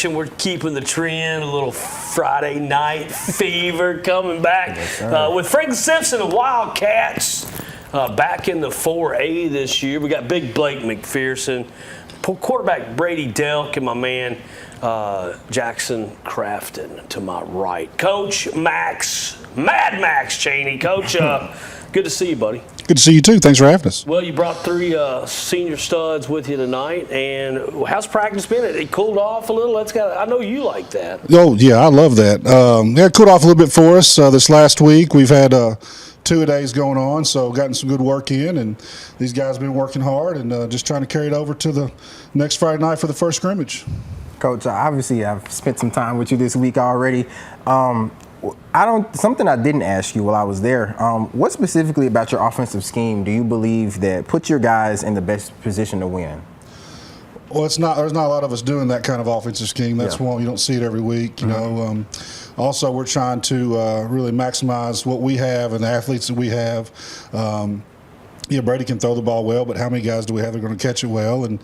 We're keeping the trend, a little Friday night fever coming back with Franklin-Simpson and Wildcats back in the 4A this year. We got big Blake McPherson, quarterback Brady Delk, and my man Jackson Crafton to my right. Coach Mad Max Cheney. Coach, good to see you, buddy. Good to see you too. Thanks for having us. Well, you brought three senior studs with you tonight, and how's practice been? It cooled off a little. I know you like that. Oh yeah, I love that. It cooled off a little bit for us this last week. We've had 2 days going on, so gotten some good work in, and these guys have been working hard and just trying to carry it over to the next Friday night for the first scrimmage. Coach, obviously I've spent some time with you this week already. Something I didn't ask you while I was there. What specifically about your offensive scheme do you believe that puts your guys in the best position to win? Well, there's not a lot of us doing that kind of offensive scheme. That's one you don't see it every week. You know. Also, we're trying to really maximize what we have and the athletes that we have. Brady can throw the ball well, but how many guys do we have that are going to catch it well? And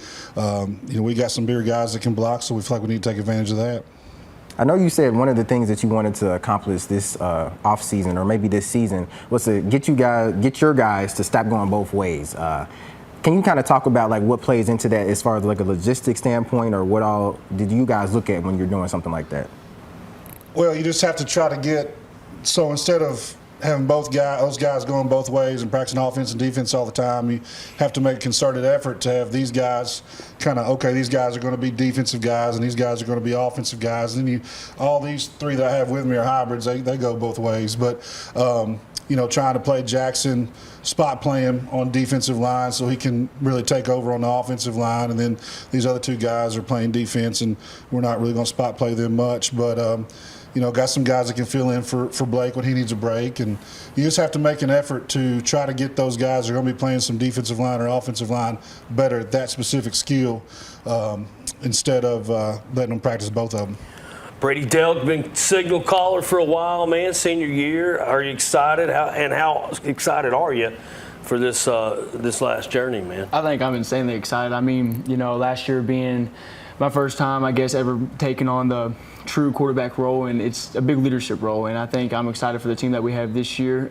we got some bigger guys that can block, so we feel like we need to take advantage of that. I know you said one of the things that you wanted to accomplish this off season, or maybe this season, was to get your guys to stop going both ways. Can you kind of talk about like what plays into that as far as like a logistics standpoint, or what all did you guys look at when you're doing something like that? Well, you just have to try to so instead of having those guys going both ways and practicing offense and defense all the time, you have to make a concerted effort to have these guys these guys are going to be defensive guys and these guys are going to be offensive guys. And then all these three that I have with me are hybrids. They go both ways. But, trying to play Jackson, spot play him on defensive line so he can really take over on the offensive line. And then these other two guys are playing defense, and we're not really going to spot play them much. But, got some guys that can fill in for Blake when he needs a break. And you just have to make an effort to try to get those guys that are going to be playing some defensive line or offensive line better at that specific skill instead of letting them practice both of them. Brady Delk, been signal caller for a while, man, senior year. Are you excited? How excited are you for this last journey, man? I think I'm insanely excited. I mean, last year being my first time, I guess, ever taking on the true quarterback role, and it's a big leadership role, and I think I'm excited for the team that we have this year.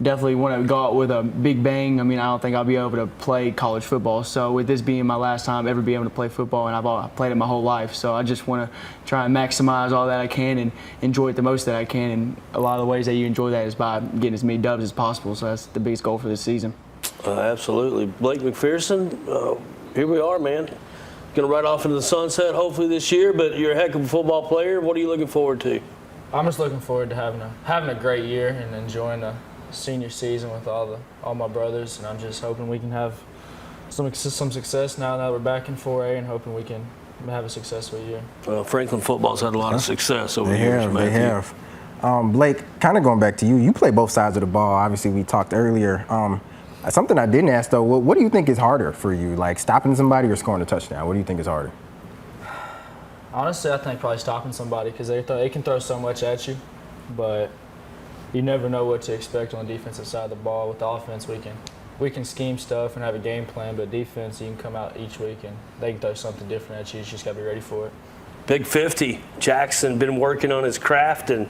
Definitely want to go out with a big bang. I mean, I don't think I'll be able to play college football, so with this being my last time ever being able to play football, and I've played it my whole life, so I just want to try and maximize all that I can and enjoy it the most that I can, and a lot of the ways that you enjoy that is by getting as many dubs as possible, so that's the biggest goal for this season. Absolutely. Blake McPherson, here we are, man. Going to ride off into the sunset hopefully this year, but you're a heck of a football player. What are you looking forward to? I'm just looking forward to having a great year and enjoying the senior season with all my brothers, and I'm just hoping we can have some success now that we're back in 4A, and hoping we can have a successful year. Well, Franklin football's had a lot of success over the years. They have. Blake, kind of going back to you, you play both sides of the ball. Obviously, we talked earlier. Something I didn't ask, though, what do you think is harder for you, like stopping somebody or scoring a touchdown? What do you think is harder? Honestly, I think probably stopping somebody, because they can throw so much at you, but you never know what to expect on the defensive side of the ball. With the offense, we can scheme stuff and have a game plan, but defense, you can come out each week and they can throw something different at you. You just got to be ready for it. Big 50. Jackson been working on his craft, and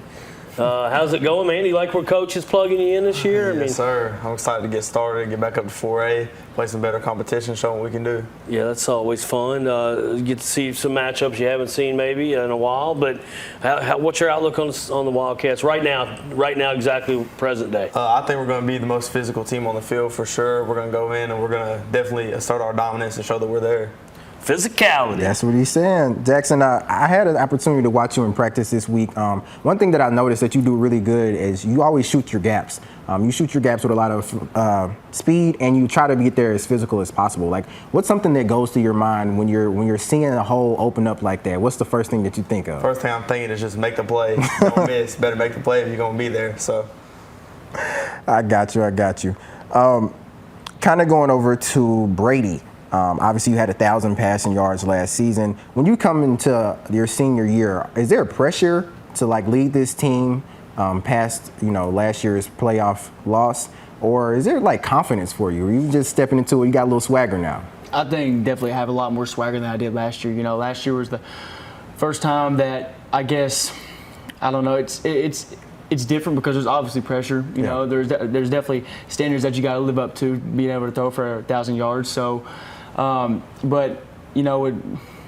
how's it going, man? You like where Coach is plugging you in this year? Yes, sir. I'm excited to get started, get back up to 4A, play some better competition, show what we can do. Yeah, that's always fun. Get to see some matchups you haven't seen maybe in a while. But what's your outlook on the Wildcats right now? Right now, exactly present day. I think we're going to be the most physical team on the field for sure. We're going to go in and we're going to definitely assert our dominance and show that we're there. Physicality. That's what he's saying. Jackson, I had an opportunity to watch you in practice this week. One thing that I noticed that you do really good is you always shoot your gaps. You shoot your gaps with a lot of speed, and you try to get there as physical as possible. Like, what's something that goes to your mind when you're seeing a hole open up like that? What's the first thing that you think of? First thing I'm thinking is just make the play. Don't miss. Better make the play if you're going to be there. So, I got you. Kind of going over to Brady. Obviously, you had 1,000 passing yards last season. When you come into your senior year, is there pressure to lead this team past last year's playoff loss, or is there confidence for you? Are you just stepping into it? You got a little swagger now. I think definitely have a lot more swagger than I did last year. You know, last year was the first time that I guess, I don't know, it's different because there's obviously pressure. You know, there's definitely standards that you got to live up to, being able to throw for 1,000 yards. So, but you know,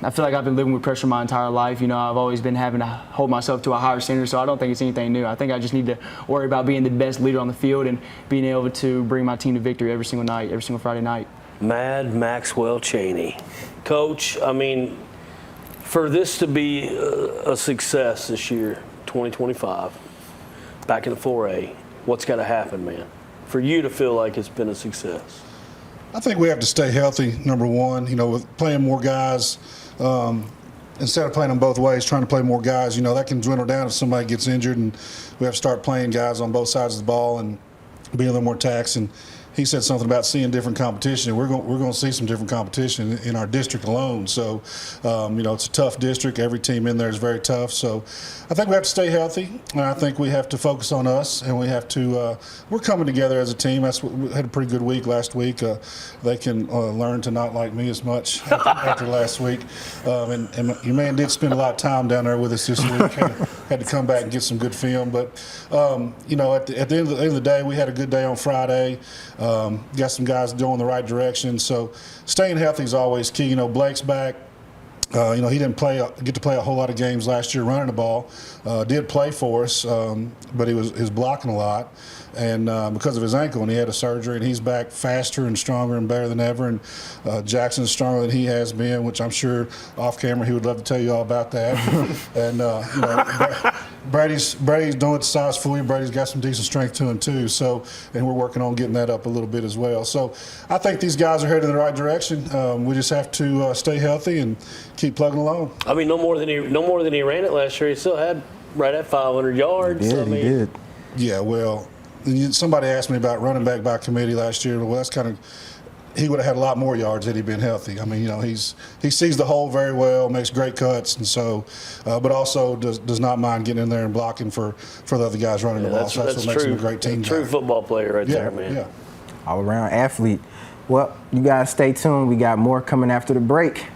I feel like I've been living with pressure my entire life. You know, I've always been having to hold myself to a higher standard, so I don't think it's anything new. I think I just need to worry about being the best leader on the field and being able to bring my team to victory every single night, every single Friday night. Mad Maxwell Chaney. Coach, I mean, for this to be a success this year, 2025, back in the 4A, what's got to happen, man, for you to feel like it's been a success? I think we have to stay healthy, number one. You know, with playing more guys, instead of playing them both ways, trying to play more guys, you know, that can dwindle down if somebody gets injured, and we have to start playing guys on both sides of the ball and be a little more taxed. And he said something about seeing different competition. We're going to see some different competition in our district alone. So, you know, it's a tough district. Every team in there is very tough. So I think we have to stay healthy, and I think we have to focus on us, and we have to we're coming together as a team. We had a pretty good week last week. They can learn to not like me as much after last week. And your man did spend a lot of time down there with us this week. Had to come back and get some good film. But, you know, at the end of the day, we had a good day on Friday. Got some guys going the right direction. So staying healthy is always key. You know, Blake's back. You know, he didn't get to play a whole lot of games last year running the ball. Did play for us, but he was blocking a lot. And because of his ankle, and he had a surgery, and he's back faster and stronger and better than ever. And Jackson's stronger than he has been, which I'm sure off camera he would love to tell you all about that. And you know, Brady's doing it to size for you. Brady's got some decent strength to him too. So, and we're working on getting that up a little bit as well. So, I think these guys are headed in the right direction. We just have to stay healthy and keep plugging along. I mean, no more than he ran it last year. He still had right at 500 yards. He did. Yeah, well, somebody asked me about running back by committee last year. Well, that's kind of, he would have had a lot more yards had he been healthy. I mean, you know, he sees the hole very well, makes great cuts, and so, but also does not mind getting in there and blocking for the other guys running the ball. So that's what makes him a great team guy. True football player right there, man. Yeah. All around athlete. Well, you guys stay tuned. We got more coming after the break.